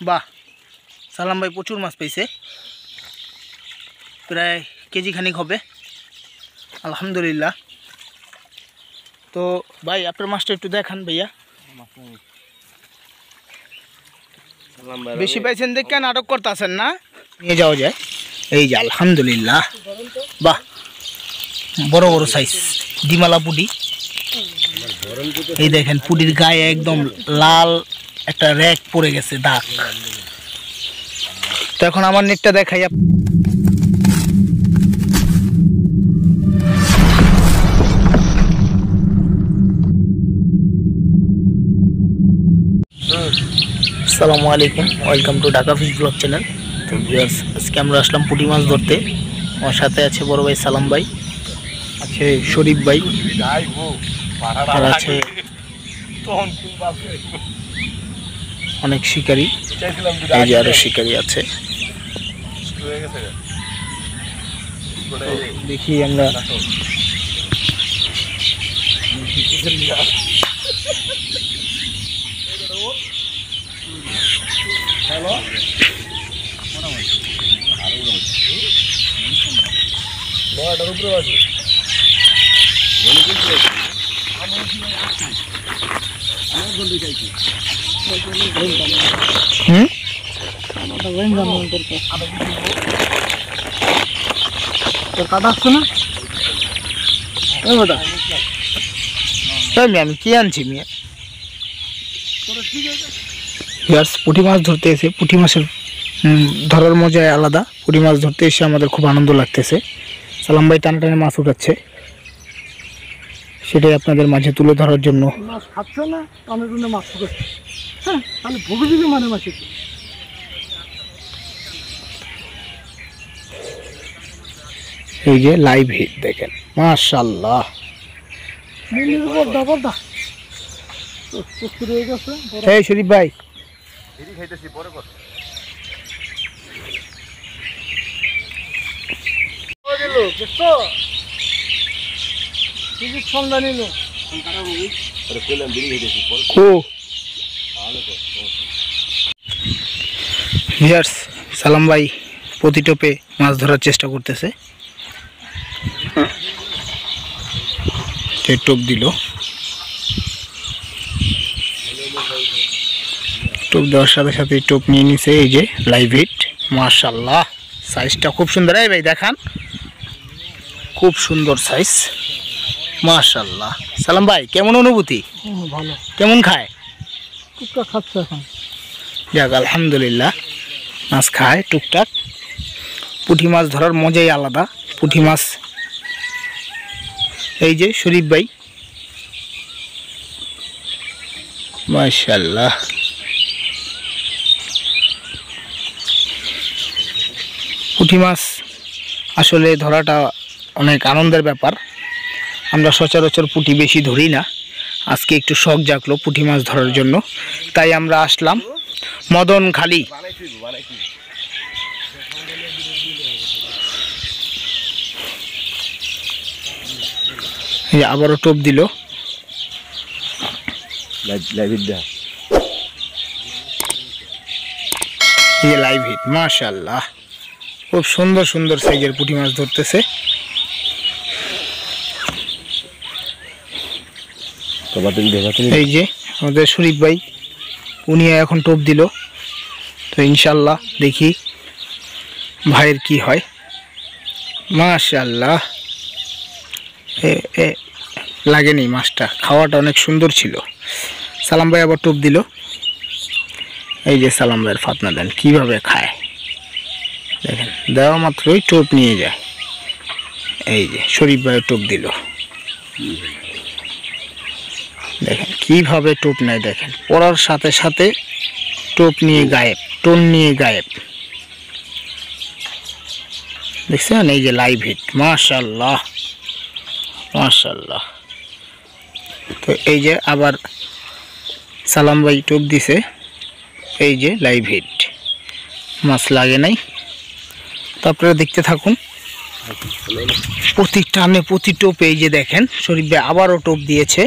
বাহ, সালাম ভাই প্রচুর মাছ পাইছে, প্রায় কেজি খানিক হবে আলহামদুলিল্লাহ। তো ভাই আপনার মাছটা একটু দেখান ভাইয়া, বেশি পাইছেন দেখে নাটক করতেছেন না, নিয়ে যাওয়া যায়। এই যে আলহামদুলিল্লাহ, বাহ বড় বড় সাইজ ডিমালা পুটি। এই দেখেন পুটির গায়ে একদম লাল একটা র্যাক পড়ে গেছে, দাগ। তো এখন আমার নেটটা দেখাই। আসসালামু আলাইকুম, welcome to Dhaka fish blog channel. তো ভিউয়ার্স, আজকে আমরা আসলাম পুঁটি মাছ ধরতে। আমার সাথে আছে বড় ভাই সালাম ভাই, আছে শরীফ ভাই, আর আছে অনেক শিকারী। এই যে আরো শিকারী আছে, দেখি আমরা। আমি কি আনছি মিয়া, পুঁটি মাছ ধরতে এসে, পুঁটি মাছের ধরার মজাই আলাদা। পুঁটি মাছ ধরতে এসে আমাদের খুব আনন্দ লাগতেছে। সালাম ভাই টানে টানে মাছ উঠাচ্ছে, সেটাই আপনাদের মাঝে তুলে ধরার জন্য। এই যে লাইভ হিট দেখেন, মাশাআল্লাহ। এই শরীফ ভাই, সালাম ভাই প্রতি টোপে মাছ ধরার চেষ্টা করতেছে। টোপ দিল, টোপ দেওয়ার সাথে সাথে টোপ নিয়ে নিছে। এই যে লাইভ হিট, মাশাআল্লাহ, সাইজটা খুব সুন্দর। এই ভাই দেখান, খুব সুন্দর সাইজ, মাশাআল্লাহ। সালাম ভাই কেমন অনুভূতি? ভালো। কেমন খায়? টুকটাক খাচ্ছে এখন। যাক আলহামদুলিল্লাহ, মাছ খায় টুকটাক। পুঁটি মাছ ধরার মজাই আলাদা। পুঁটি মাছ, এই যে শরীফ ভাই, মাশাআল্লাহ। পুঁটি মাছ আসলে ধরাটা অনেক আনন্দের ব্যাপার। আমরা সচরাচর পুঁটি বেশি ধরি না, আজকে একটু শখ জাগলো পুঁটি মাছ ধরার জন্য, তাই আমরা আসলাম মদনখালি। আবারও টোপ দিল, লাইভ হিট, মাশাআল্লাহ। খুব সুন্দর সুন্দর সাইজের পুঁটি মাছ ধরতেছে। এই যে আমাদের শরীফ ভাই, উনি এখন টোপ দিল। তো ইনশাল্লাহ দেখি ভাইয়ের কি হয়। মাশাআল্লাহ, লাগেনি মাছটা, খাওয়াটা অনেক সুন্দর ছিল। সালাম ভাই আবার টোপ দিল। এই যে সালাম ভাইয়ের ফাতনা দেন কিভাবে খায় দেখেন, দেওয়া মাত্রই টোপ নিয়ে যায়। এই যে শরীফ ভাইয়ের টোপ দিল, দেখেন কিভাবে টোপ নেয়, দেখেন পড়ার সাথে সাথে টোপ নিয়ে গায়েব, টোন নিয়ে গায়েব, দেখছেন? এই যে লাইভ হিট, মাশাআল্লাহ মাশাআল্লাহ। তো এই যে আবার সালাম ভাই টোপ দিছে, এই যে লাইভ হিট, মাছ লাগে নাই। তো আপনারা দেখতে থাকুন প্রতি টানে প্রতি টোপে। এই যে দেখেন শরীফ ভাই আবারও টোপ দিয়েছে।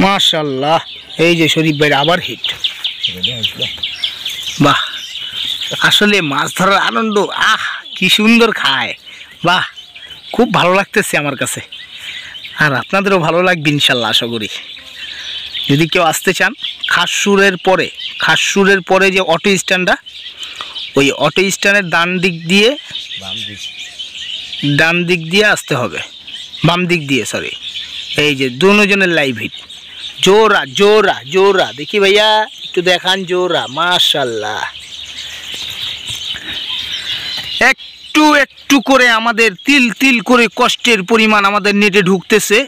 মাশাআল্লাহ, এই যে শরীফ ভাইয়ের আবার হিট। বাহ, আসলে মাছ ধরার আনন্দ কি সুন্দর খায়। বাহ, খুব ভালো লাগতেছে আমার কাছে, আর আপনাদেরও ভালো লাগবে ইনশাল্লাহ আশা করি। যদি কেউ আসতে চান খাসসুরের পরে যে অটো স্ট্যান্ডটা, ওই অটো স্ট্যান্ডের ডান দিক দিয়ে আসতে হবে, বাম দিক দিয়ে সরি। এই যে দুজনের লাইভ হিট, জোরা জোরা জোরা দেখি ভাইয়া একটু দেখান, জোরা মাশাআল্লাহ। একটু একটু করে আমাদের তিল তিল করে কষ্টের পরিমাণ আমাদের নেটে ঢুকতেছে।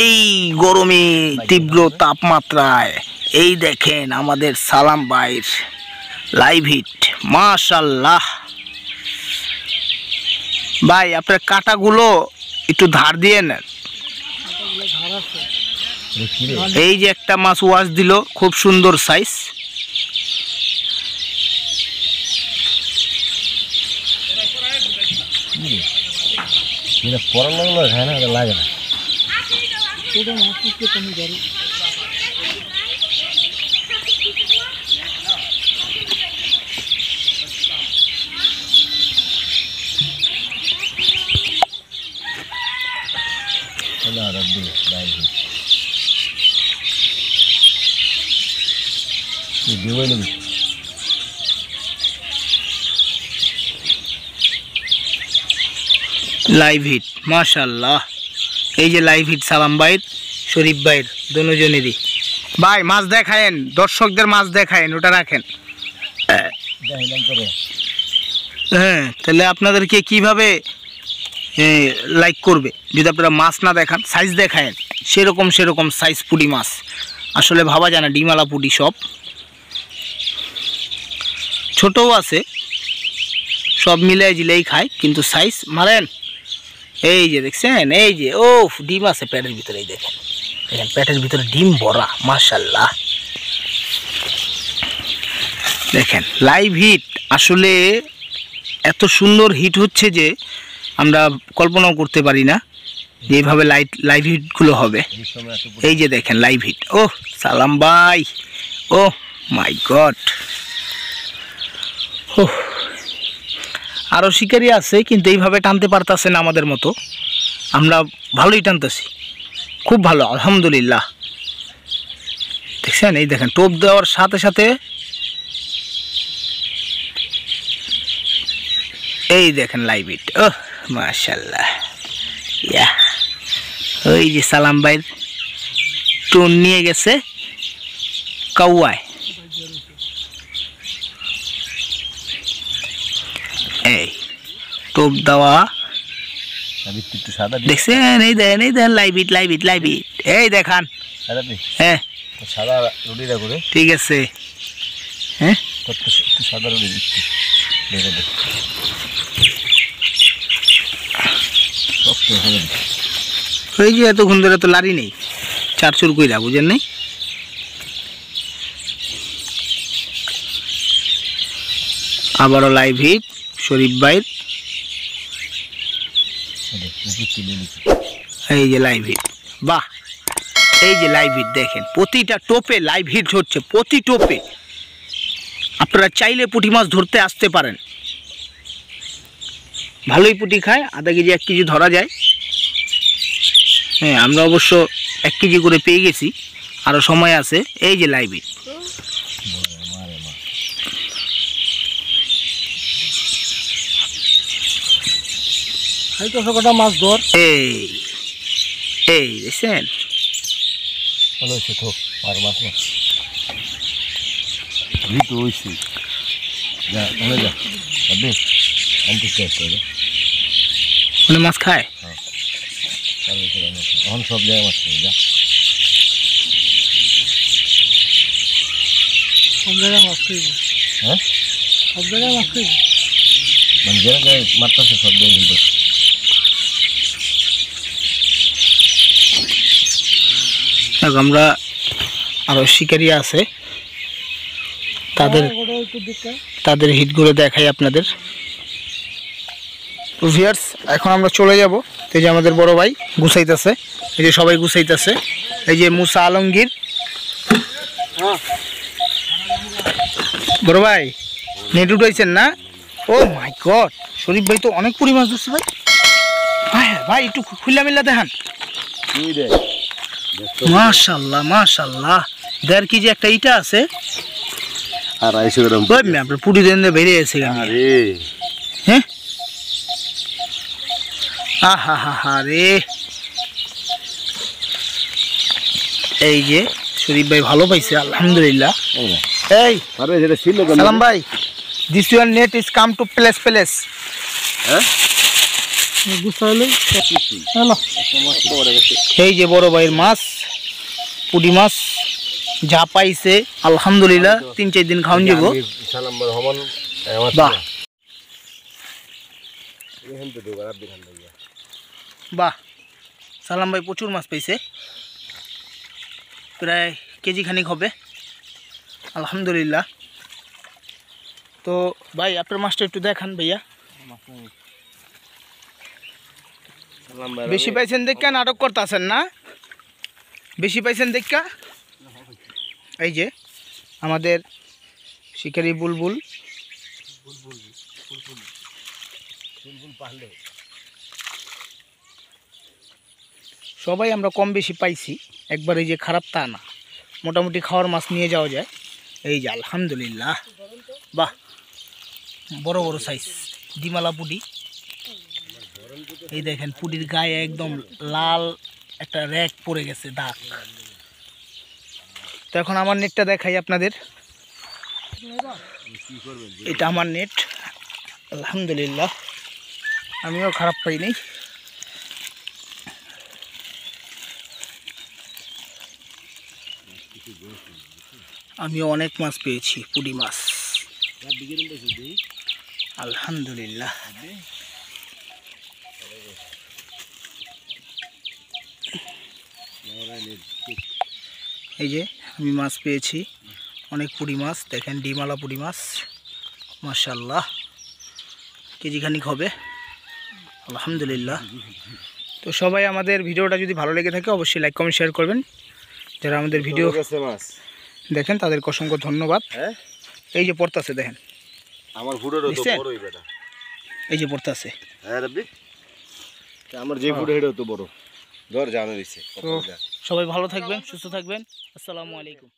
এই গরমে তীব্র তাপমাত্রায় এই দেখেন আমাদের সালাম ভাইয়ের লাইভ হিট মাশাআল্লাহ। ভাই আপনার কাঁটাগুলো একটু ধার দিয়ে নেন। এই যে একটা মাছ ওয়াশ দিল, খুব সুন্দর সাইজ। লাগে না লাইভ হিট মাশাআল্লাহ। এই যে লাইভ হিট সালাম ভাইয়ের শরীফ ভাইয়ের দুজনেরই। ভাই মাছ দেখায়েন, দর্শকদের মাছ দেখায়েন, ওটা রাখেন। হ্যাঁ, তাহলে আপনাদেরকে কিভাবে লাইক করবে যদি আপনারা মাছ না দেখান, সাইজ দেখায়েন। সেরকম সাইজ পুঁটি মাছ, আসলে ভাবা যায় না। ডিমালা পুঁটি সব ছোটও আছে, সব মিলাই জিলাই খায়, কিন্তু সাইজ মারেন। এই যে দেখছেন, এই যে ও ডিম আছে পেটের ভিতরে, এই দেখেন পেটের ভিতরে ডিম ভরা মাশাআল্লাহ। দেখেন লাইভ হিট আসলে এত সুন্দর হিট হচ্ছে যে আমরা কল্পনাও করতে পারি না যেভাবে লাইভ হিটগুলো হবে। এই যে দেখেন লাইভ হিট, ও সালাম ভাই, ও মাই গড। ও আরও শিকারি আছে, কিন্তু এইভাবে টানতে পারতেছে না আমাদের মতো। আমরা ভালোই টানতেছি, খুব ভালো আলহামদুলিল্লাহ। দেখছেন, এই দেখেন টোপ দেওয়ার সাথে সাথে এই দেখেন লাইভ হিট, ও মাশাআল্লাহ। ইয়া, ওই যে সালাম ভাইয়ের টোন নিয়ে গেছে কাউয়ায়। এই টোপ দেওয়া দেখছেন, এই দেখেন লাইভ হিট। এই দেখান, হ্যাঁ সাদা রুটিটা করে ঠিক আছে। হ্যাঁ সাদা রুটি ওই যে এতক্ষণ ধরে তো লারি নেই, চারচুর কইরা, বুঝেন নাই। আবারও লাইভ হিট শরীফ ভাইয়ের। এই যে লাইভ হিট, বাহ, এই যে লাইভ হিট দেখেন, প্রতিটা টোপে লাইভ হিট হচ্ছে, প্রতি টোপে। আপনারা চাইলে পুঁটি মাছ ধরতে আসতে পারেন, ভালোই পুঁটি খায়, আধা কেজি 1 কেজি ধরা যায়। হ্যাঁ, আমরা অবশ্য 1 কেজি করে পেয়ে গেছি, আরও সময় আছে। এই যে লাইভ হিট, মাছ ধর। এই দেখছেন, ভালো হয়েছে তো, আর মাছ না ভিতর হয়েছে। যা তাহলে যা বেশ আনতে চেষ্টা করে, মানে মাছ খায়। হ্যাঁ, এখন সব জায়গায় মাছ খাই, যা সব জায়গায় মাছ খাইব। হ্যাঁ, সব জায়গায় মাছ খাইব, মানে যে জায়গায় মারতেছে সব জায়গায় ভিতর। আমরা আরও শিকারি আছে, তাদের হিটগুলো দেখাই আপনাদের। তো ভিউয়ার্স, এখন আমরা চলে যাব। এই যে আমাদের বড় ভাই গুছাইতেছে, এই যে সবাই গুছাইতেছে। এই যে মুসা আলমগীর, বড় ভাই নেট উঠাইছেন না? ও মাই গড, শরীফ ভাই তো অনেক পুরি মাছ ধরছে ভাই। হ্যাঁ ভাই, একটু খুল্লা মিল্লা দেখান। মাশাআল্লাহ মাশাআল্লাহ, 1.5 কেজি একটা ইটা আছে। আর 250 গ্রাম ওই মে আপনার পুরি দেন বেরিয়ে গেছে। হ্যাঁ, আহা হা হা রে। এই যে শরীফ ভাই ভালো পাইছে আলহামদুলিল্লাহ। এই আরে যেটা ছিল সালাম ভাই, this your net is come to place. হ্যাঁ এই যে বড় ভাইয়ের মাছ, পুঁটি মাছ যা পাইছে আলহামদুলিল্লাহ 3-4 দিন খাওয়ান যাব। বাহ বাহ, সালাম ভাই প্রচুর মাছ পাইছে, প্রায় কেজি খানিক হবে আলহামদুলিল্লাহ। তো ভাই আপনার মাছটা একটু দেখান ভাইয়া। বেশি পাইছেন দেখা নাটক করতেছেন না? বেশি পাইছেন দেখা? এই যে আমাদের শিকারি বুলবুল, সবাই আমরা কম বেশি পাইছি, একবার এই যে খারাপ তা না, মোটামুটি খাওয়ার মাছ নিয়ে যাওয়া যায়। এই যে আলহামদুলিল্লাহ, বাহ বড় বড় সাইজ ডিমালা পুডি। এই দেখেন পুডির গায়ে একদম লাল একটা র্যাক পড়ে গেছে, দাগ। তো এখন আমার নেটটা দেখাই আপনাদের। এটা আমার নেট আলহামদুলিল্লাহ, আমিও খারাপ পাইনি। আমিও অনেক মাছ পেয়েছি, পুডি মাছ আলহামদুলিল্লাহ। এই যে আমি মাছ পেয়েছি অনেক, পুঁটি মাছ দেখেন, ডিমালা পুঁটি মাছ মাশাআল্লাহ, কেজি খানিক হবে আলহামদুলিল্লাহ। তো সবাই আমাদের ভিডিওটা যদি ভালো লেগে থাকে অবশ্যই লাইক কমেন্ট শেয়ার করবেন। যারা আমাদের ভিডিও দেখেন তাদেরকে অসংখ্য ধন্যবাদ। এই যে পড়তাছে দেখেন, আমার ফুটের তো বড়ই বেটা, এই যে পড়তাছে। হ্যাঁ রব্বি, আমার যে ফুটে হেডও তো বড় ধর জানো দিছে। তো সবাই ভালো থাকবেন, সুস্থ থাকবেন, আসসালামু আলাইকুম।